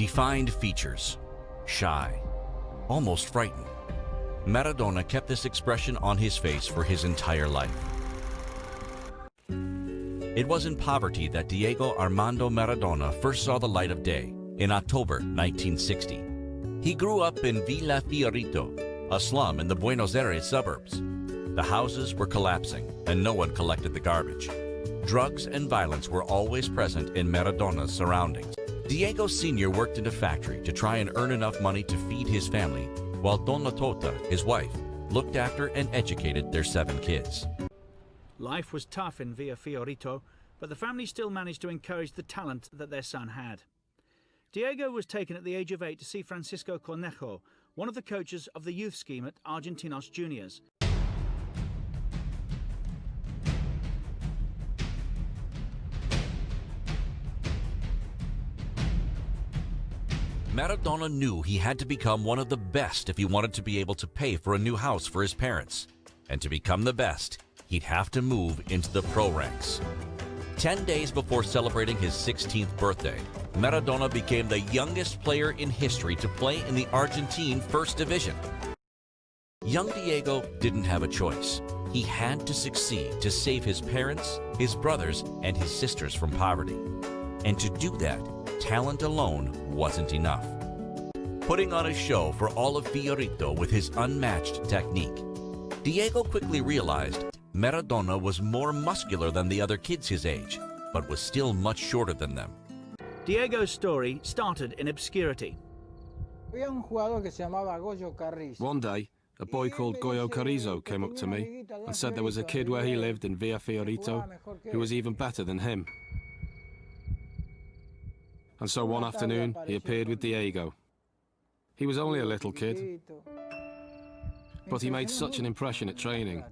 Defined features, shy, almost frightened. Maradona kept this expression on his face for his entire life. It was in poverty that Diego Armando Maradona first saw the light of day in October 1960. He grew up in Villa Fiorito, a slum in the Buenos Aires suburbs. The houses were collapsing and no one collected the garbage. Drugs and violence were always present in Maradona's surroundings. Diego Sr. worked in a factory to try and earn enough money to feed his family, while Donna Tota, his wife, looked after and educated their 7 kids. Life was tough in Villa Fiorito, but the family still managed to encourage the talent that their son had. Diego was taken at the age of 8 to see Francisco Cornejo, one of the coaches of the youth scheme at Argentinos Juniors. Maradona knew he had to become one of the best if he wanted to be able to pay for a new house for his parents. And to become the best, he'd have to move into the pro ranks. 10 days before celebrating his 16th birthday, Maradona became the youngest player in history to play in the Argentine First Division. Young Diego didn't have a choice. He had to succeed to save his parents, his brothers, and his sisters from poverty. And to do that, talent alone wasn't enough. Putting on a show for all of Fiorito with his unmatched technique, Diego quickly realized Maradona was more muscular than the other kids his age, but was still much shorter than them. Diego's story started in obscurity. One day, a boy called Goyo Carrizo came up to me and said there was a kid where he lived in Villa Fiorito who was even better than him. And so one afternoon, he appeared with Diego. He was only a little kid, but he made such an impression at training,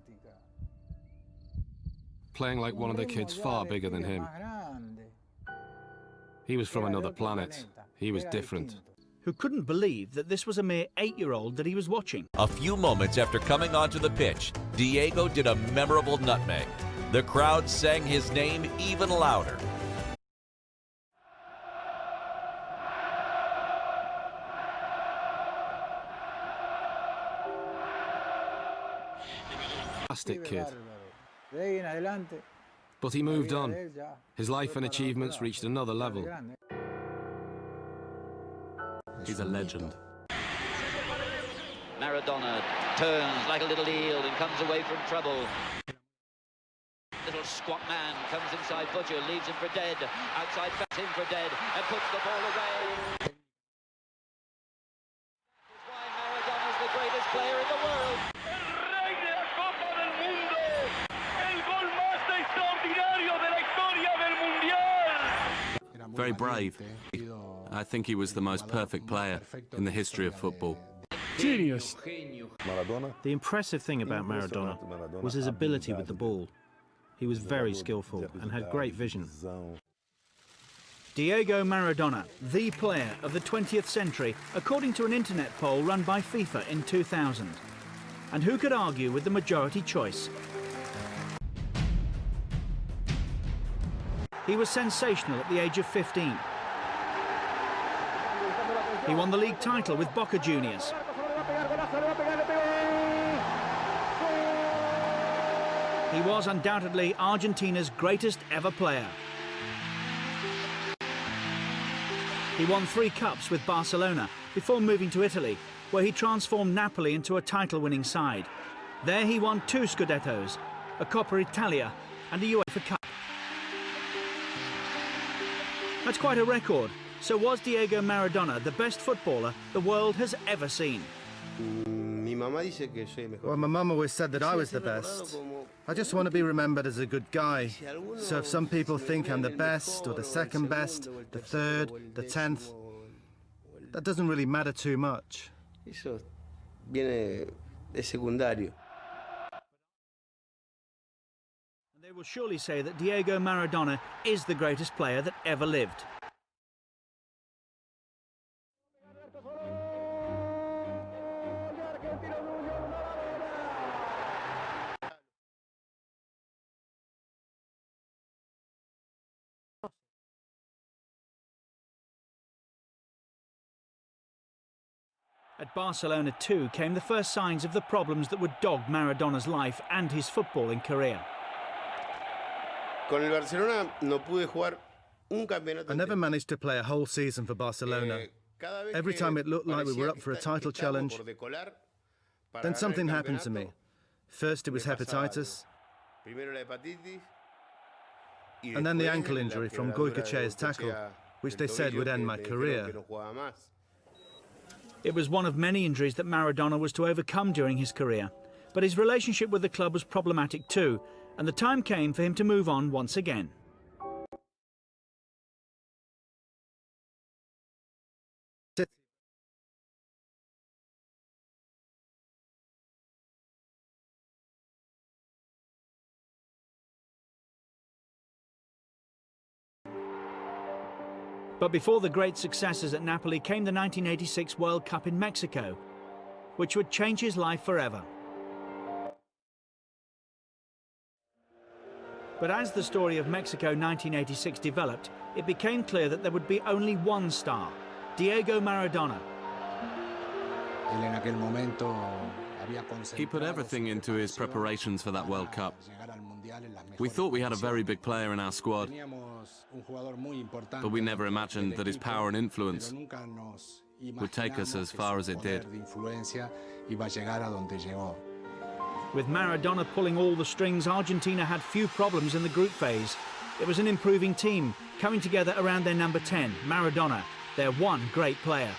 playing like one of the kids far bigger than him. He was from another planet. He was different. Who couldn't believe that this was a mere 8-year-old that he was watching. A few moments after coming onto the pitch, Diego did a memorable nutmeg. The crowd sang his name even louder. Fantastic kid. But he moved on. His life and achievements reached another level. He's a legend. Maradona turns like a little eel and comes away from trouble. Little squat man comes inside Butcher, leaves him for dead. Outside backs him for dead and puts the ball away. That's why Maradona's the greatest player in the world. Very brave. I think he was the most perfect player in the history of football. Genius. The impressive thing about Maradona was his ability with the ball. He was very skillful and had great vision. Diego Maradona, the player of the 20th century, according to an internet poll run by FIFA in 2000. And who could argue with the majority choice? He was sensational at the age of 15. He won the league title with Boca Juniors. He was undoubtedly Argentina's greatest ever player. He won 3 cups with Barcelona before moving to Italy, where he transformed Napoli into a title-winning side. There he won 2 Scudettos, a Coppa Italia and a UEFA Cup. That's quite a record. So was Diego Maradona the best footballer the world has ever seen? Well, my mum always said that I was the best. I just want to be remembered as a good guy. So if some people think I'm the best, or the second best, the third, the 10th, that doesn't really matter too much. They will surely say that Diego Maradona is the greatest player that ever lived. At Barcelona too came the first signs of the problems that would dog Maradona's life and his footballing career. Con el Barcelona no pude jugar un campeonato. I never managed to play a whole season for Barcelona. Every time it looked like we were up for a title challenge, then something happened to me. First it was hepatitis, and then the ankle injury from Goycochea's tackle, which they said would end my career. It was one of many injuries that Maradona was to overcome during his career, but his relationship with the club was problematic too, and the time came for him to move on once again. But before the great successes at Napoli came the 1986 World Cup in Mexico, which would change his life forever. But as the story of Mexico 1986 developed, it became clear that there would be only one star, Diego Maradona. He put everything into his preparations for that World Cup. We thought we had a very big player in our squad, but we never imagined that his power and influence would take us as far as it did. With Maradona pulling all the strings, Argentina had few problems in the group phase. It was an improving team, coming together around their number 10, Maradona, their one great player.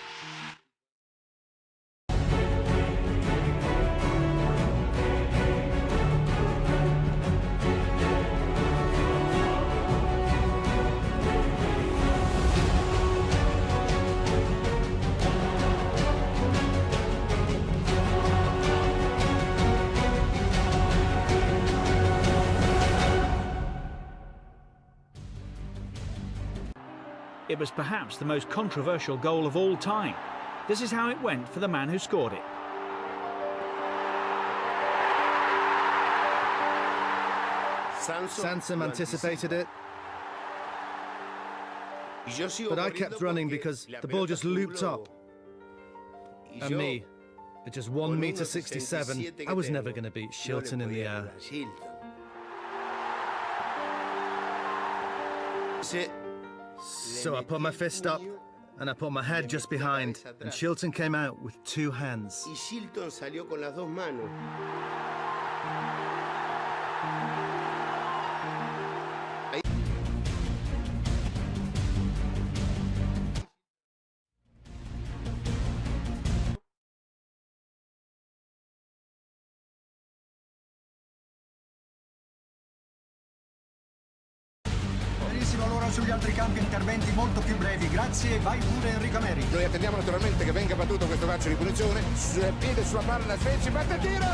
It was perhaps the most controversial goal of all time. This is how it went for the man who scored it. Sansom anticipated it, but I kept running because the ball just looped up. And me, at just 1.67 meters, I was never going to beat Shilton in the air. So I put my fist up, and I put my head just behind, and Shilton came out with two hands. Loro sugli altri campi interventi molto più brevi, grazie, vai pure Enrico Meri. Noi attendiamo naturalmente che venga battuto questo calcio di punizione, sul piede sulla palla, Sveci, batte tiro,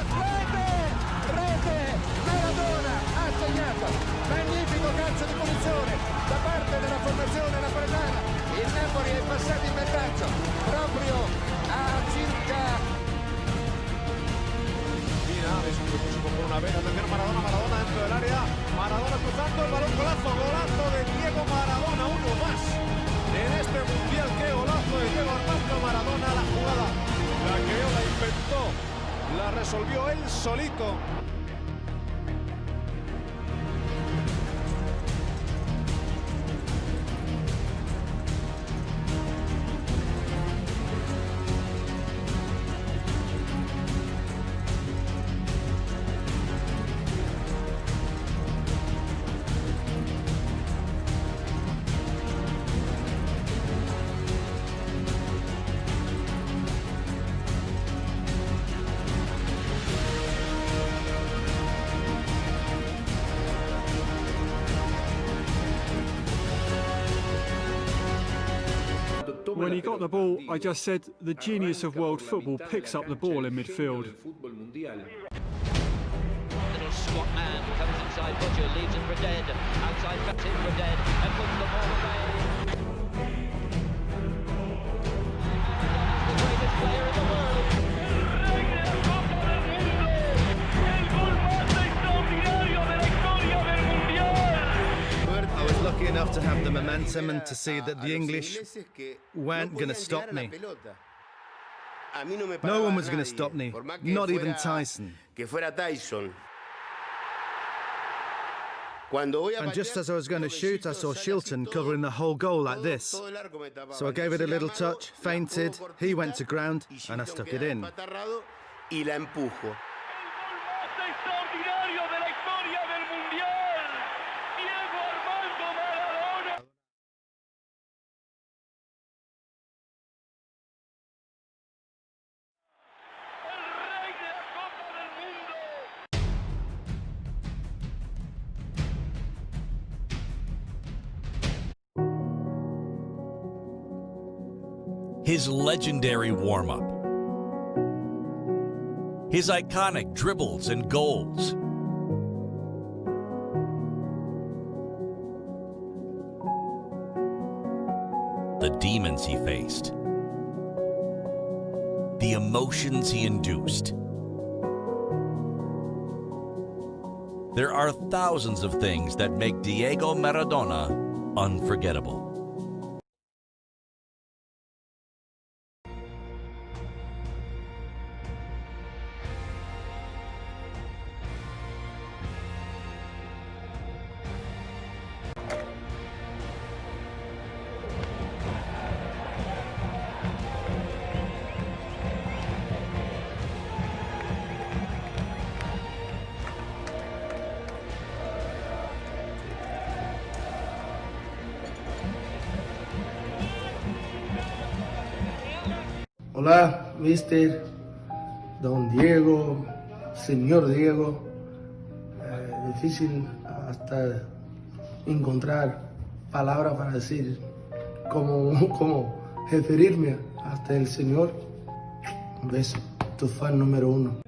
rete, Maradona ha segnato, magnifico calcio di punizione da parte della formazione napoletana, il Napoli è passato in vantaggio, proprio a circa... Con una vena también Maradona dentro del área, Maradona cruzando el balón, golazo de Diego Maradona, uno más en este mundial. Qué golazo de Diego Armando Maradona, la jugada, la creó, la inventó, la resolvió él solito. When he got the ball, I just said, the genius of world football picks up the ball in midfield. Little squat man comes inside Butcher, leaves him for dead. Outside, cuts in for dead, and puts the ball away. The greatest player in the world. I was lucky enough to have the momentum and to see that the English weren't going to stop me. No one was going to stop me, not even Tyson. And just as I was going to shoot, I saw Shilton covering the whole goal like this. So I gave it a little touch, feinted, he went to ground, and I stuck it in. His legendary warm-up. His iconic dribbles and goals. The demons he faced. The emotions he induced. There are thousands of things that make Diego Maradona unforgettable. Hola, Mister, Don Diego, Señor Diego. Difícil hasta encontrar palabras para decir cómo referirme hasta el Señor. Un beso, tu fan número 1.